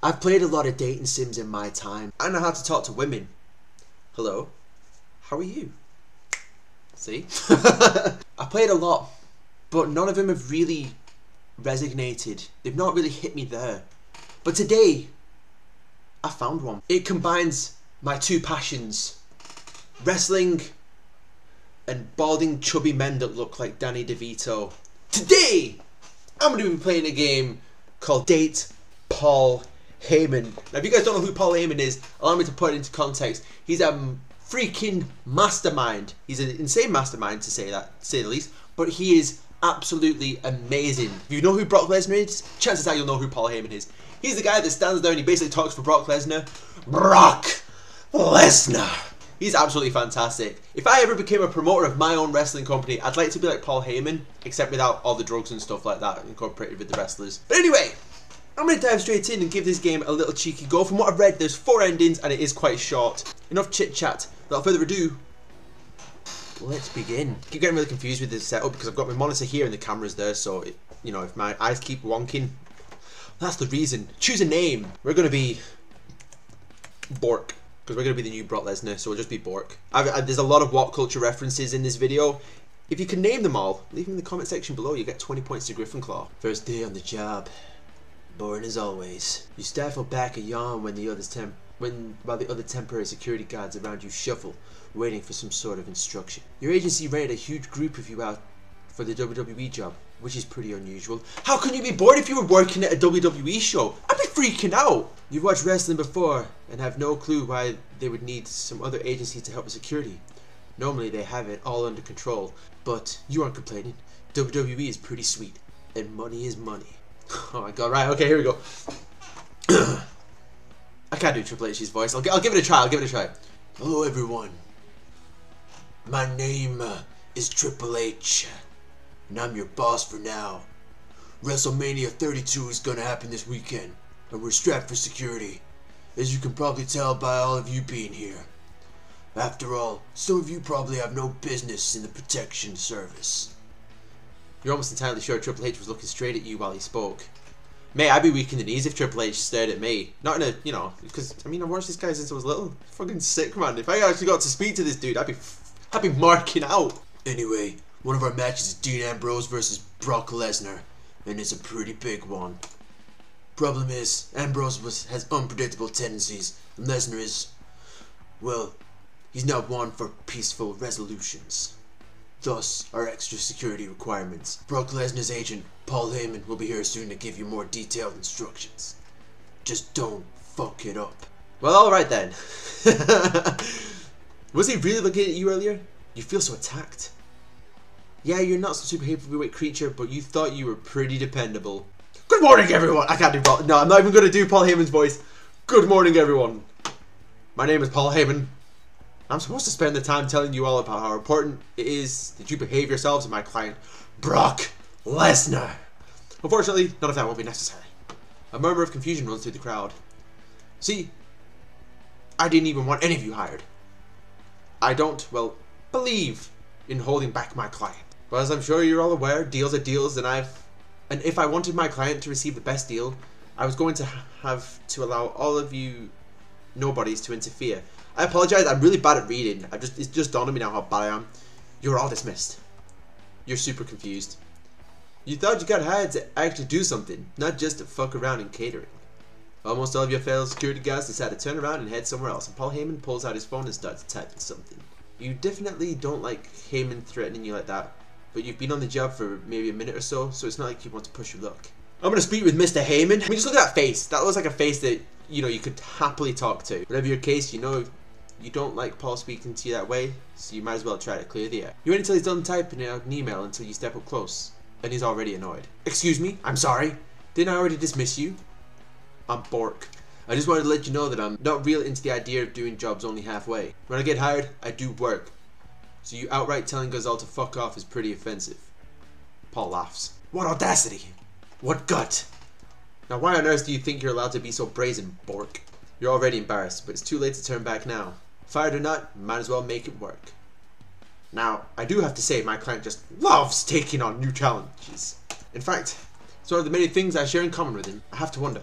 I've played a lot of dating sims in my time. I know how to talk to women. Hello? How are you? See? I played a lot, but none of them have really resonated. They've not really hit me there. But today, I found one. It combines my two passions. Wrestling and balding chubby men that look like Danny DeVito. Today, I'm going to be playing a game called Date Paul Heyman. Now if you guys don't know who Paul Heyman is, allow me to put it into context. He's a freaking mastermind. He's an insane mastermind, to say the least. But he is absolutely amazing. If you know who Brock Lesnar is, chances are you'll know who Paul Heyman is. He's the guy that stands there and he basically talks for Brock Lesnar. Brock Lesnar. He's absolutely fantastic. If I ever became a promoter of my own wrestling company, I'd like to be like Paul Heyman, except without all the drugs and stuff like that incorporated with the wrestlers. But anyway, I'm going to dive straight in and give this game a little cheeky go. From what I've read, there's 4 endings and it is quite short. Enough chit chat. Without further ado, let's begin. I keep getting really confused with this setup because I've got my monitor here and the camera's there, so if my eyes keep wonking, that's the reason. Choose a name. We're going to be Bork, because we're going to be the new Brock Lesnar, so we'll just be Bork. There's a lot of What Culture references in this video. If you can name them all, leave them in the comment section below. You get 20 points to Griffin Claw. First day on the job. Boring as always. You stifle back a yawn when while the other temporary security guards around you shuffle, waiting for some sort of instruction. Your agency rented a huge group of you out for the WWE job, which is pretty unusual. How can you be bored if you were working at a WWE show? I'd be freaking out! You've watched wrestling before and have no clue why they would need some other agency to help with security. Normally they have it all under control, but you aren't complaining. WWE is pretty sweet, and money is money. Oh my god, right, okay, here we go. I can't do Triple H's voice. I'll give it a try, Hello everyone. My name is Triple H, and I'm your boss for now. WrestleMania 32 is gonna happen this weekend, and we're strapped for security, as you can probably tell by all of you being here. After all, some of you probably have no business in the protection service. You're almost entirely sure Triple H was looking straight at you while he spoke. Mate, I'd be weak in the knees if Triple H stared at me. Not in a, because, I've watched this guy since I was little. Fucking sick, man. If I actually got to speak to this dude, I'd be marking out. Anyway, one of our matches is Dean Ambrose versus Brock Lesnar, and it's a pretty big one. Problem is, Ambrose has unpredictable tendencies, and Lesnar is, well, he's not one for peaceful resolutions. Thus, our extra security requirements. Brock Lesnar's agent, Paul Heyman, will be here soon to give you more detailed instructions. Just don't fuck it up. Well, alright then. Was he really looking at you earlier? You feel so attacked. Yeah, you're not some super heavyweight creature, but you thought you were pretty dependable. Good morning, everyone! I can't do Paul. No, I'm not even going to do Paul Heyman's voice. Good morning, everyone. My name is Paul Heyman. I'm supposed to spend the time telling you all about how important it is that you behave yourselves and my client, Brock Lesnar. Unfortunately, none of that will be necessary. A murmur of confusion runs through the crowd. See, I didn't even want any of you hired. I don't, well, believe in holding back my client. But as I'm sure you're all aware, deals are deals, and if I wanted my client to receive the best deal, I was going to have to allow all of you nobodies to interfere. I apologize, I'm really bad at reading. It's just dawned on me now how bad I am. You're all dismissed. You're super confused. You thought you got hired to actually do something, not just to fuck around in catering. Almost all of your fellow security guards decide to turn around and head somewhere else, and Paul Heyman pulls out his phone and starts typing something. You definitely don't like Heyman threatening you like that, but you've been on the job for maybe a minute or so it's not like you want to push your luck. I'm going to speak with Mr. Heyman. Just look at that face. That looks like a face that, you could happily talk to. Whatever your case, you don't like Paul speaking to you that way, so you might as well try to clear the air. You wait until he's done typing out an email until you step up close, and he's already annoyed. Excuse me? I'm sorry? Didn't I already dismiss you? I'm Bork. I just wanted to let you know that I'm not real into the idea of doing jobs only halfway. When I get hired, I do work. So you outright telling us all to fuck off is pretty offensive. Paul laughs. What audacity! What gut! Now why on earth do you think you're allowed to be so brazen, Bork? You're already embarrassed, but it's too late to turn back now. Fired or not, might as well make it work. Now, I do have to say my client just loves taking on new challenges. In fact, it's one of the many things I share in common with him. I have to wonder,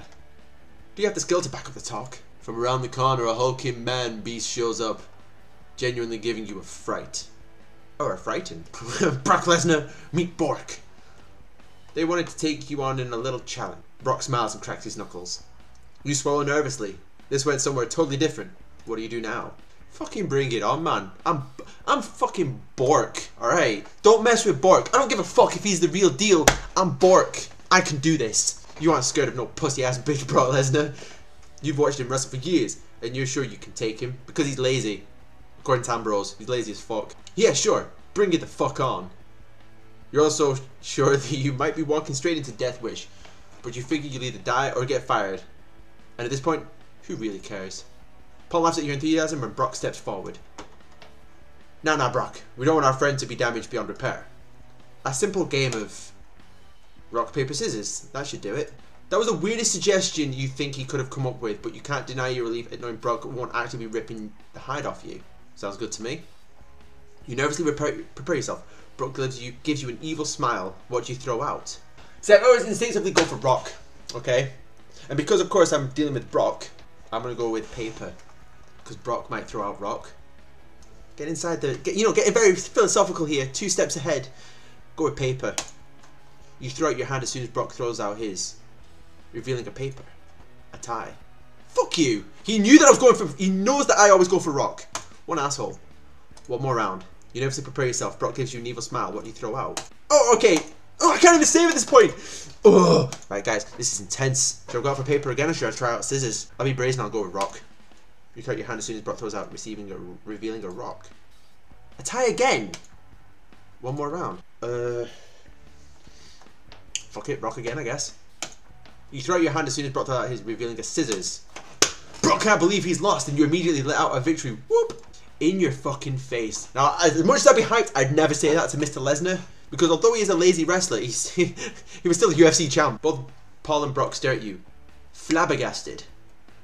Do you have the skill to back up the talk? From around the corner, a hulking man beast shows up, genuinely giving you a fright. Or a frighten. Brock Lesnar, meet Bork. They wanted to take you on in a little challenge. Brock smiles and cracks his knuckles. You swallow nervously. This went somewhere totally different. What do you do now? Fucking bring it on, man. I'm fucking Bork, alright? Don't mess with Bork. I don't give a fuck if he's the real deal. I'm Bork. I can do this. You aren't scared of no pussy ass bitch Brock Lesnar. You've watched him wrestle for years, and you're sure you can take him because he's lazy. According to Ambrose, he's lazy as fuck. Yeah, sure. Bring it the fuck on. You're also sure that you might be walking straight into Death Wish, but you figure you'll either die or get fired. And at this point, who really cares? Paul laughs at your enthusiasm when Brock steps forward. Nah, Brock. We don't want our friend to be damaged beyond repair. A simple game of rock, paper, scissors. That should do it. That was the weirdest suggestion you think he could have come up with, but you can't deny your relief at knowing Brock won't actually be ripping the hide off you. Sounds good to me. You nervously prepare yourself. Brock gives you an evil smile. What do you throw out? So I always instinctively go for rock, okay? And because of course I'm dealing with Brock, I'm gonna go with paper. Because Brock might throw out rock. Get inside getting very philosophical here. 2 steps ahead. Go with paper. You throw out your hand as soon as Brock throws out his, revealing a paper. A tie. Fuck you! He knew that I was going for. He knows that I always go for rock. One asshole. One more round. You nervously prepare yourself. Brock gives you an evil smile. What do you throw out? Oh, okay. Oh, I can't even save at this point. Oh, right, guys. This is intense. Should I go out for paper again, or should I try out scissors? I'll be brazen. I'll go with rock. You throw out your hand as soon as Brock throws out, revealing a rock. A tie again. One more round. Fuck it. Rock again, I guess. You throw out your hand as soon as Brock throws out his, revealing a scissors. Brock can't believe he's lost, and you immediately let out a victory. Whoop. In your fucking face. Now, as much as I'd be hyped, I'd never say that to Mr. Lesnar, because although he is a lazy wrestler, he was still a UFC champ. Both Paul and Brock stare at you, flabbergasted.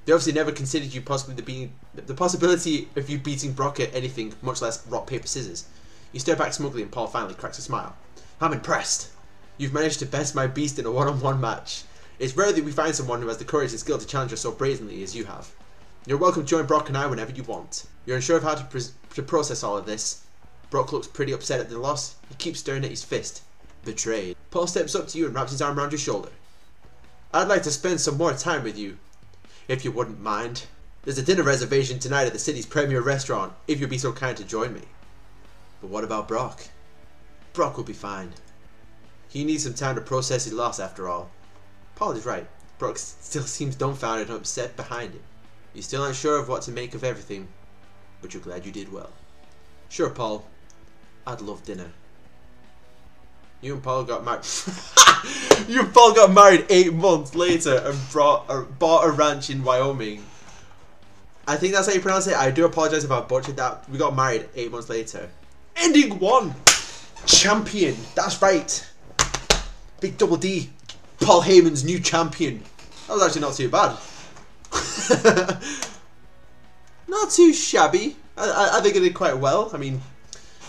They obviously never considered you possibly the possibility of you beating Brock at anything, much less rock, paper, scissors. You stare back smugly, and Paul finally cracks a smile. I'm impressed. You've managed to best my beast in a one-on-one match. It's rare that we find someone who has the courage and skill to challenge us so brazenly as you have. You're welcome to join Brock and I whenever you want. You're unsure of how to process all of this. Brock looks pretty upset at the loss. He keeps staring at his fist. Betrayed. Paul steps up to you and wraps his arm around your shoulder. I'd like to spend some more time with you, if you wouldn't mind. There's a dinner reservation tonight at the city's premier restaurant, if you'd be so kind to join me. But what about Brock? Brock will be fine. He needs some time to process his loss after all. Paul is right. Brock still seems dumbfounded and upset behind him. You still aren't sure of what to make of everything, but you're glad you did well. Sure, Paul. I'd love dinner. You and Paul got married. You and Paul got married 8 months later and bought a ranch in Wyoming. I think that's how you pronounce it. I do apologize if I butchered that. We got married 8 months later. Ending 1. Champion. That's right. Big double D. Paul Heyman's new champion. That was actually not too bad. Not too shabby. I think I did quite well. I mean,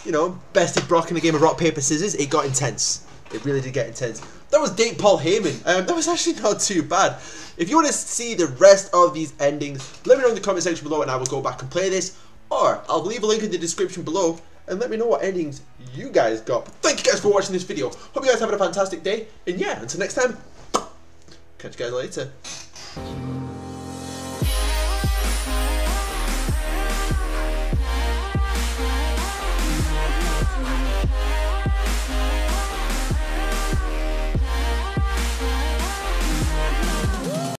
you know, bested Brock in a game of rock, paper, scissors. It got intense. It really did get intense. That was date Paul Heyman. That was actually not too bad. If you want to see the rest of these endings, let me know in the comment section below and I will go back and play this. Or I'll leave a link in the description below and let me know what endings you guys got. But thank you guys for watching this video. Hope you guys have a fantastic day. And yeah, until next time, catch you guys later.